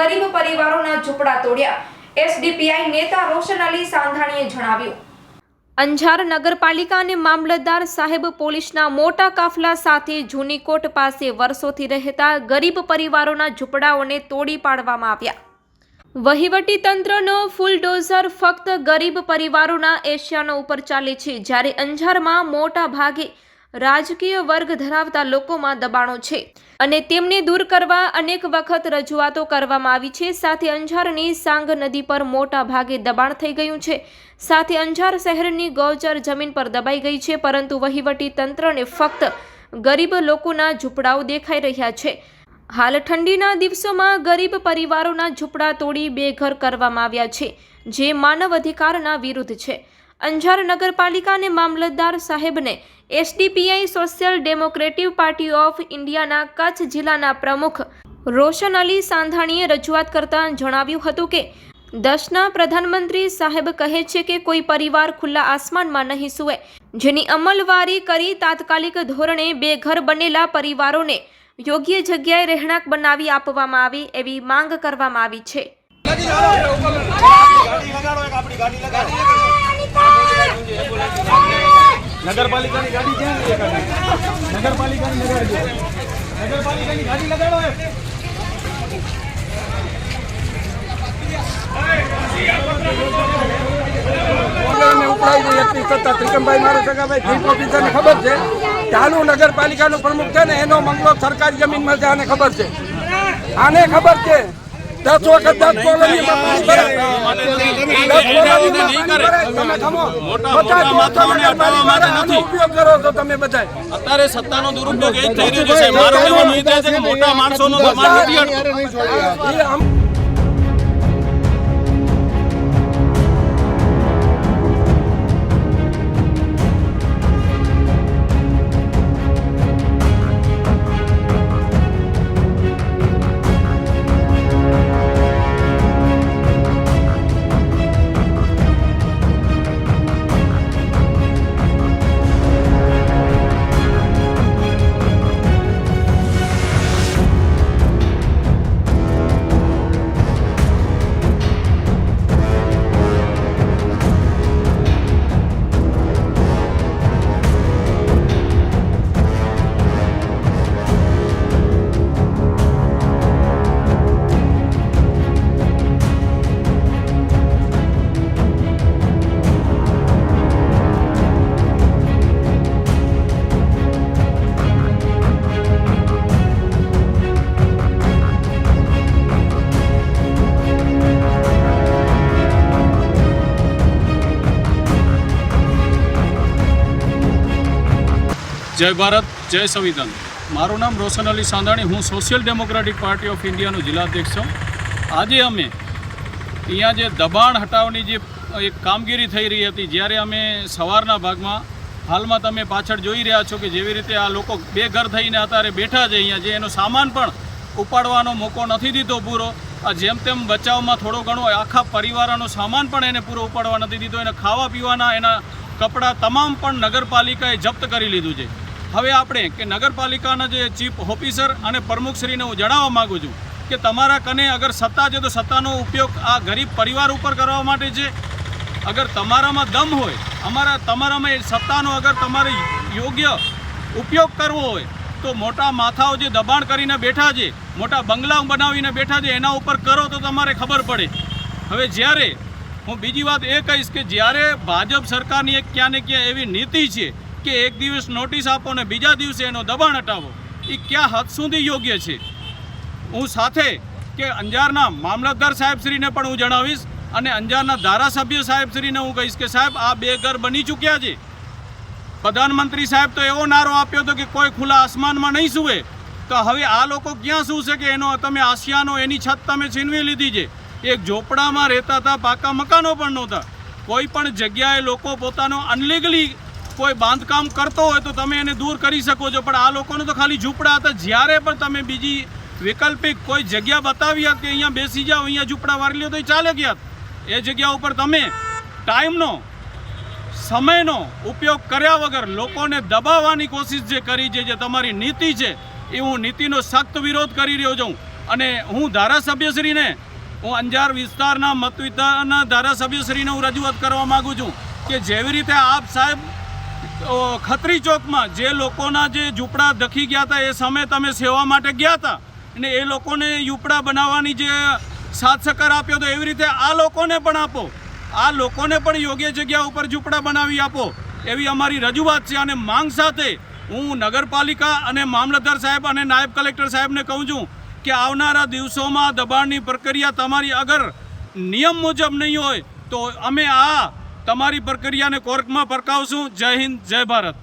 ગરીબ પરિવારોના ઝૂંપડા તોડ્યા, એસડીપીઆઈ નેતા રોશન અલી સાંધાણીએ જણાવ્યું। અંજાર નગરપાલિકા અને મામલતદાર સાહેબ પોલીસના મોટા કાફલા સાથે જૂનીકોટ પાસે વર્ષોથી રહેતા ગરીબ પરિવારોના ઝૂંપડાઓને તોડી પાડવામાં આવ્યા। વહીવટી તંત્રનો ફુલડોઝર ફક્ત ગરીબ પરિવારોના એશિયાનો ઉપર ચાલે છે, જ્યારે અંજારમાં મોટા ભાગે રાજકીય વર્ગ ધરાવતા લોકોમાં દબાણો છે અને તેમને દૂર કરવા અનેક વખત રજૂઆતો કરવામાં આવી છે। સાથે અંજારની સાંગ નદી પર મોટા ભાગે દબાણ થઈ ગયું છે, સાથે અંજાર શહેરની ગૌચર જમીન પર દબાઈ ગઈ છે, પરંતુ વહીવટી તંત્રને ફક્ત ગરીબ લોકોના ઝૂંપડાઓ દેખાઈ રહ્યા છે। હાલ ઠંડીના દિવસોમાં ગરીબ પરિવારોના ઝૂંપડા તોડી બેઘર કરવામાં આવ્યા છે, જે માનવ અધિકારના વિરુદ્ધ છે। અંજાર નગરપાલિકા અને મામલતદાર સાહેબને SDPI social democratic party of ઇન્ડિયાના કચ્છ જિલ્લાના પ્રમુખ રોશન અલી સાંધાણીએ રજૂઆત કરતા જણાવ્યું હતું કે દેશના પ્રધાનમંત્રી સાહેબ કહે છે કે કોઈ પરિવાર ખુલ્લા આસમાનમાં નહીં સૂવે, જેની અમલવારી કરી તાત્કાલિક ધોરણે બેઘર બનેલા પરિવારોને યોગ્ય જગ્યાએ રહેણાંક બનાવી આપવામાં આવે એવી માંગ કરવામાં આવી છે। નગરપાલિકાની ગાડી ક્યાં છે? નગરપાલિકાની ગાડી લગાડો। ત્રિકમભાઈ મારા સગાભાઈ ચીફ ઓફિસરને ખબર છે કે હાલું નગરપાલિકાનો પ્રમુખ છે ને એનો બંગલો સરકારી જમીનમાં છે, આને ખબર છે, આને ખબર છે। 10 વખત 10 કોલોનીમાં પાણી ભરે, 10 ઉપયોગ કરો છો તમે બધા। અત્યારે સત્તાનો દુરુપયોગ એ થઈ રહ્યો છે। મારો કહેવાનો એ છે કે મોટા માણસોનો દબાણ નથી હટતો। જય ભારત, જય સંવિધાન। મારું નામ રોશન અલી સાંધાણી, હું સોશિયલ ડેમોક્રેટિક પાર્ટી ઓફ ઇન્ડિયાનો જિલ્લાધ્યક્ષ છું। આજે અમે અહીંયા જે દબાણ હટાવવાની જે એક કામગીરી થઈ રહી હતી, જ્યારે અમે સવારના ભાગમાં હાલમાં તમે પાછળ જોઈ રહ્યા છો કે જેવી રીતે આ લોકો બેઘર થઈને અત્યારે બેઠા છે અહીંયા, જે એનો સામાન પણ ઉપાડવાનો મોકો નથી દીધો પૂરો। આ જેમ તેમ બચાવમાં થોડો ઘણો આખા પરિવારનો સામાન પણ એને પૂરો ઉપાડવા નથી દીધો। એને ખાવા પીવાના એના કપડાં તમામ પણ નગરપાલિકાએ જપ્ત કરી લીધું છે। હવે આપણે કે નગરપાલિકાના જે ચીફ ઓફિસર અને પ્રમુખશ્રીને હું જણાવવા માગું છું કે તમારા કને અગર સત્તા છે તો સત્તાનો ઉપયોગ આ ગરીબ પરિવાર ઉપર કરવા માટે છે। અગર તમારામાં દમ હોય, તમારામાં એ સત્તાનો અગર તમારે યોગ્ય ઉપયોગ કરવો હોય તો મોટા માથાઓ જે દબાણ કરીને બેઠા છે, મોટા બંગલા બનાવીને બેઠા છે, એના ઉપર કરો તો તમારે ખબર પડે। હવે જ્યારે હું બીજી વાત એ કહીશ કે જ્યારે ભાજપ સરકારની એક ક્યાં ને ક્યાં એવી નીતિ છે કે એક દિવસ નોટિસ આપો ને બીજા દિવસે એનો દબાણ હટાવો, એ ક્યાં હદ સુધી યોગ્ય છે? હું સાથે કે અંજારના મામલતદાર સાહેબશ્રીને પણ હું જણાવીશ અને અંજારના ધારાસભ્ય સાહેબશ્રીને હું કહીશ કે સાહેબ આ બેઘર બની ચૂક્યા છે। પ્રધાનમંત્રી સાહેબ તો એવો નારો આપ્યો હતો કે કોઈ ખુલ્લા આસમાનમાં નહીં સૂવે, તો હવે આ લોકો ક્યાં સૂશે કે એનો તમે આશિયાનો એની છત તમે છીનવી લીધી છે। એક ઝોપડામાં રહેતા હતા, પાકા મકાનો પણ નહોતા। કોઈ પણ જગ્યાએ લોકો પોતાનો અનલીગલી કોઈ બાંધકામ કરતો હોય તો તમે એને દૂર કરી શકો છો, પણ આ લોકોને તો ખાલી ઝૂંપડા હતા। જ્યારે પણ તમે બીજી વૈકલ્પિક કોઈ જગ્યા બતાવી કે અહીંયા બેસી જાઓ, અહીંયા ઝૂંપડા વારી લો, તો એ ચાલે ગયા। એ જગ્યા ઉપર તમે ટાઈમનો સમયનો ઉપયોગ કર્યા વગર લોકોને દબાવવાની કોશિશ જે કરી છે, જે તમારી નીતિ છે, એ હું નીતિનો સખ્ત વિરોધ કરી રહ્યો છું। અને હું ધારાસભ્યશ્રીને હું અંજાર વિસ્તારના મત વિસ્તારના ધારાસભ્યશ્રીને હું રજૂઆત કરવા માગું છું કે જેવી રીતે આપ સાહેબ ખત્રી ચોકમાં જે લોકોના જે ઝૂંપડા ધખી ગયા હતા એ સમયે તમે સેવા માટે ગયા હતા અને એ લોકોને ઝૂંપડા બનાવવાની જે સાથ સહકાર આપ્યો તો એવી રીતે આ લોકોને પણ આપો, આ લોકોને પણ યોગ્ય જગ્યા ઉપર ઝૂંપડા બનાવી આપો એવી અમારી રજૂઆત છે. અને માંગ સાથે હું નગરપાલિકા અને મામલતદાર સાહેબ અને નાયબ કલેક્ટર સાહેબને કહું છું કે આવનારા દિવસોમાં દબાણની પ્રક્રિયા તમારી અગર નિયમ મુજબ નહીં હોય તો અમે આ તમારી પ્રક્રિયાને કોર્ટમાં પરકાવશું. જય હિન્દ, જય ભારત.